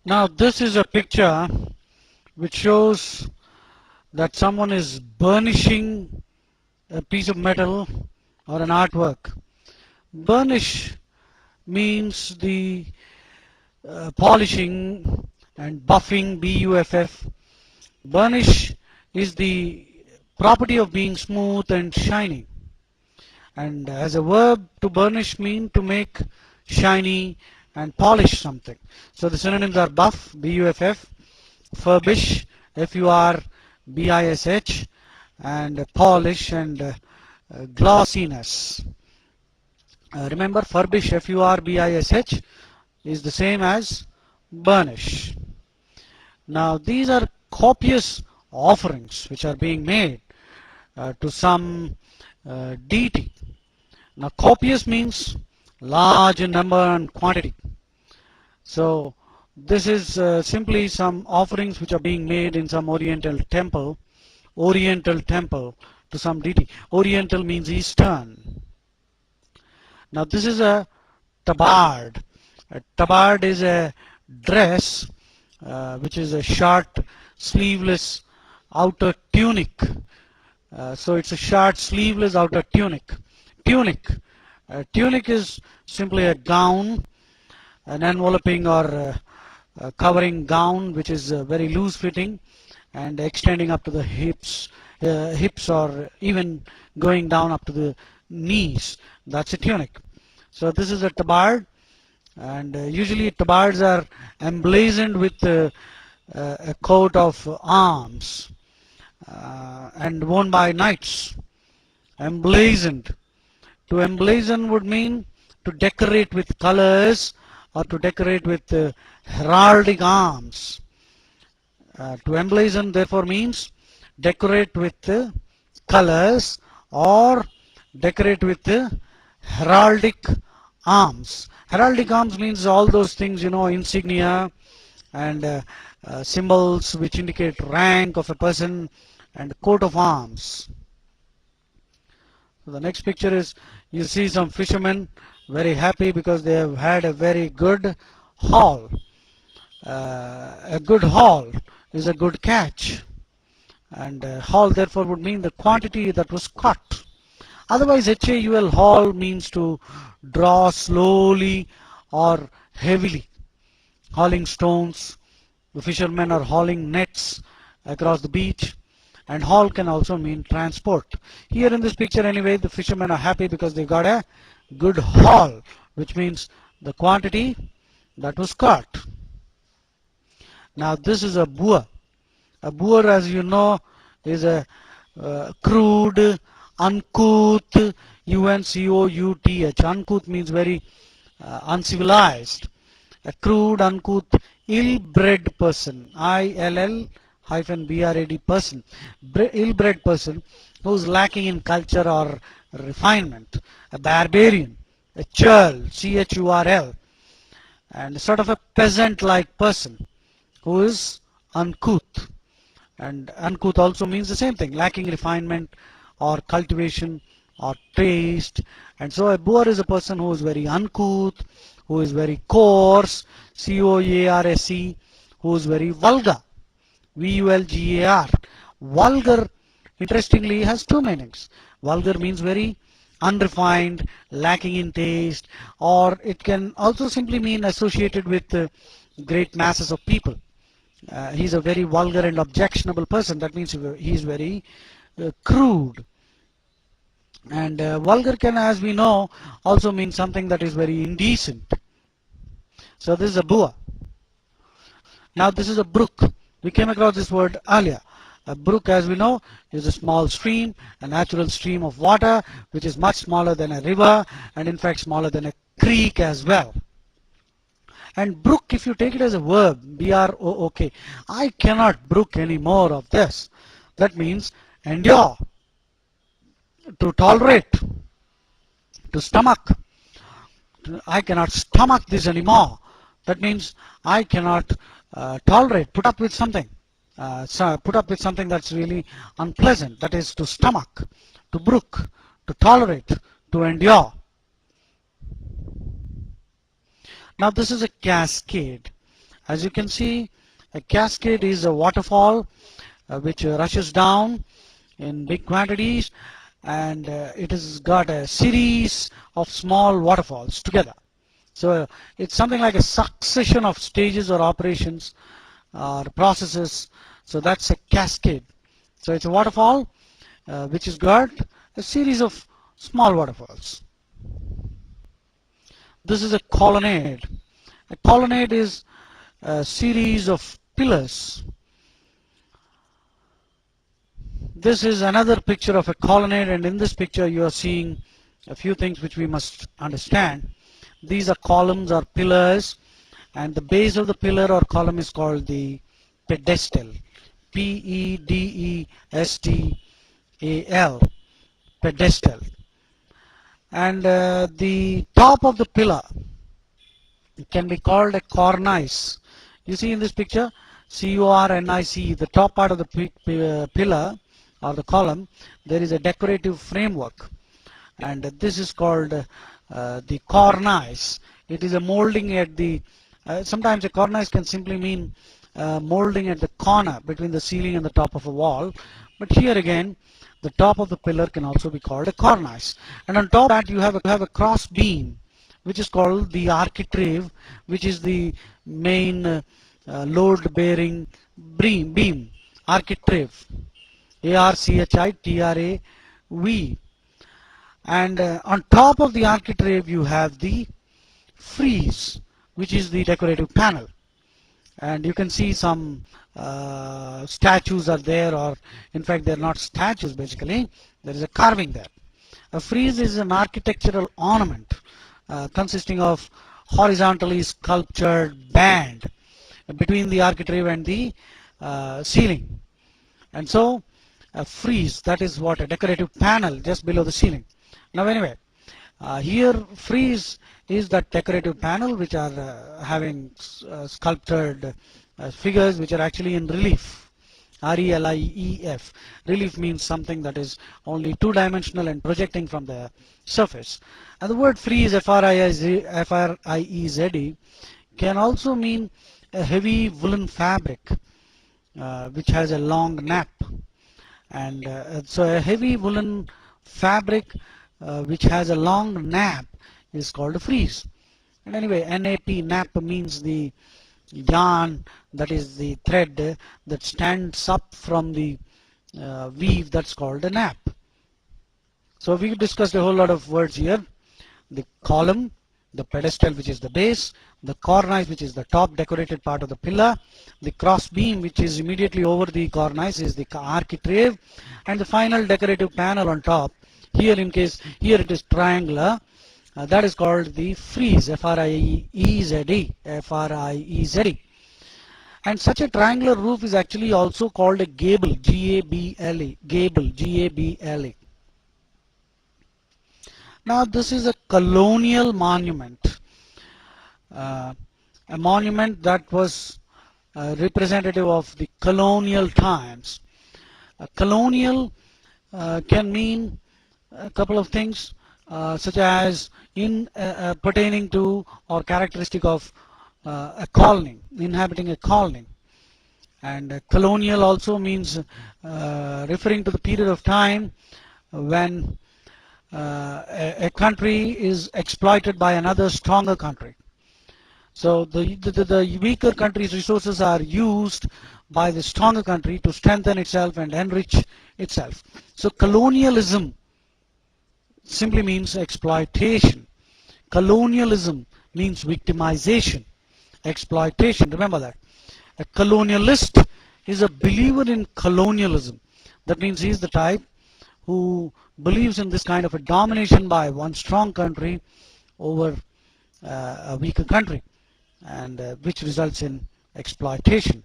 Now this is a picture which shows that someone is burnishing a piece of metal or an artwork. Burnish means the polishing and buffing, buff. Burnish is the property of being smooth and shiny. And as a verb, to burnish mean to make shiny and polish something. So the synonyms are buff, buff, furbish, furbish, and polish and glossiness. Remember, furbish, furbish, is the same as burnish. Now these are copious offerings which are being made to some deity. Now copious means large in number and quantity. So this is simply some offerings which are being made in some oriental temple to some deity. Oriental means Eastern. Now this is a tabard. A tabard is a dress which is a short sleeveless outer tunic. So it's a short sleeveless outer tunic. Tunic is simply a gown, an enveloping or covering gown which is very loose fitting and extending up to the hips or even going down up to the knees. That's a tunic. So this is a tabard, and usually tabards are emblazoned with a coat of arms and worn by knights. Emblazoned. To emblazon would mean to decorate with colors or to decorate with heraldic arms. To emblazon therefore means decorate with colors or decorate with heraldic arms. Heraldic arms means all those things, insignia and symbols which indicate rank of a person and coat of arms. So the next picture is, you see some fishermen very happy because they have had a very good haul. A good haul is a good catch, and haul therefore would mean the quantity that was caught. Otherwise HAUL, haul, means to draw slowly or heavily. Hauling stones, the fishermen are hauling nets across the beach. And haul can also mean transport. Here in this picture anyway, the fishermen are happy because they got a good haul, which means the quantity that was caught. Now this is a boer. A boer, as you know, is a crude, uncouth, uncouth. Uncouth means very uncivilized. A crude, uncouth, ill-bred person. ILL-BRAD person. Ill-bred person who is lacking in culture or refinement. A barbarian. A churl. CHURL. And sort of a peasant-like person who is uncouth. And uncouth also means the same thing, lacking refinement or cultivation or taste. And so a boor is a person who is very uncouth, who is very coarse, COARSE, who is very vulgar, VULGAR. Vulgar, interestingly, has two meanings. Vulgar means very unrefined, lacking in taste, or it can also simply mean associated with great masses of people. He's a very vulgar and objectionable person. That means he's very crude. And vulgar can, as we know, also mean something that is very indecent. So this is a boor. Now this is a brook. We came across this word earlier. A brook, as we know, is a small stream, a natural stream of water, which is much smaller than a river, and in fact smaller than a creek as well. And brook, if you take it as a verb, BROOK, I cannot brook any more of this. That means endure, to tolerate, to stomach. I cannot stomach this anymore. That means I cannot tolerate, put up with something. Put up with something that's really unpleasant. That is to stomach, to brook, to tolerate, to endure. Now this is a cascade. As you can see, a cascade is a waterfall which rushes down in big quantities, and it has got a series of small waterfalls together. So it's something like a succession of stages or operations or processes. So that's a cascade. So it's a waterfall which has got a series of small waterfalls. This is a colonnade. A colonnade is a series of pillars. This is another picture of a colonnade, and in this picture you are seeing a few things which we must understand. These are columns or pillars, and the base of the pillar or column is called the pedestal. P-E-D-E-S-T-A-L, pedestal. And the top of the pillar can be called a cornice. You see in this picture, C-O-R-N-I-C, the top part of the pillar or the column, there is a decorative framework, and this is called the cornice. It is a molding at the, sometimes a cornice can simply mean molding at the corner between the ceiling and the top of a wall, but here again the top of the pillar can also be called a cornice. And on top of that you have a cross beam, which is called the architrave, which is the main load bearing beam, architrave, A-R-C-H-I-T-R-A-V. And on top of the architrave you have the frieze, which is the decorative panel. And you can see some statues are there, or in fact they're not statues, basically there is a carving there. A frieze is an architectural ornament consisting of horizontally sculptured band between the architrave and the ceiling. And so a frieze, that is what, a decorative panel just below the ceiling. Now anyway, here frieze is that decorative panel which are having sculptured figures which are actually in relief. R-E-L-I-E-F. Relief means something that is only two-dimensional and projecting from the surface. And the word frieze, F-R-I-E-Z-E, can also mean a heavy woolen fabric which has a long nap. And so a heavy woolen fabric which has a long nap is called a frieze. And anyway, N-A-P, nap, means the yarn, that is the thread that stands up from the weave, that's called a nap. So we discussed a whole lot of words here. The column, the pedestal, which is the base, the cornice, which is the top decorated part of the pillar, the cross beam, which is immediately over the cornice, is the architrave, and the final decorative panel on top. Here here it is triangular, that is called the frieze, F-R-I-E-Z-E, F-R-I-E-Z-E. And such a triangular roof is actually also called a gable, G-A-B-L-E, gable, G-A-B-L-E. Now this is a colonial monument, a monument that was representative of the colonial times. Colonial can mean a couple of things, such as pertaining to or characteristic of a colony, inhabiting a colony. And colonial also means referring to the period of time when a country is exploited by another stronger country. So the weaker country's resources are used by the stronger country to strengthen itself and enrich itself. So colonialism simply means exploitation. Colonialism means victimization, exploitation. Remember that. A colonialist is a believer in colonialism. That means he is the type who believes in this kind of a domination by one strong country over a weaker country, and which results in exploitation.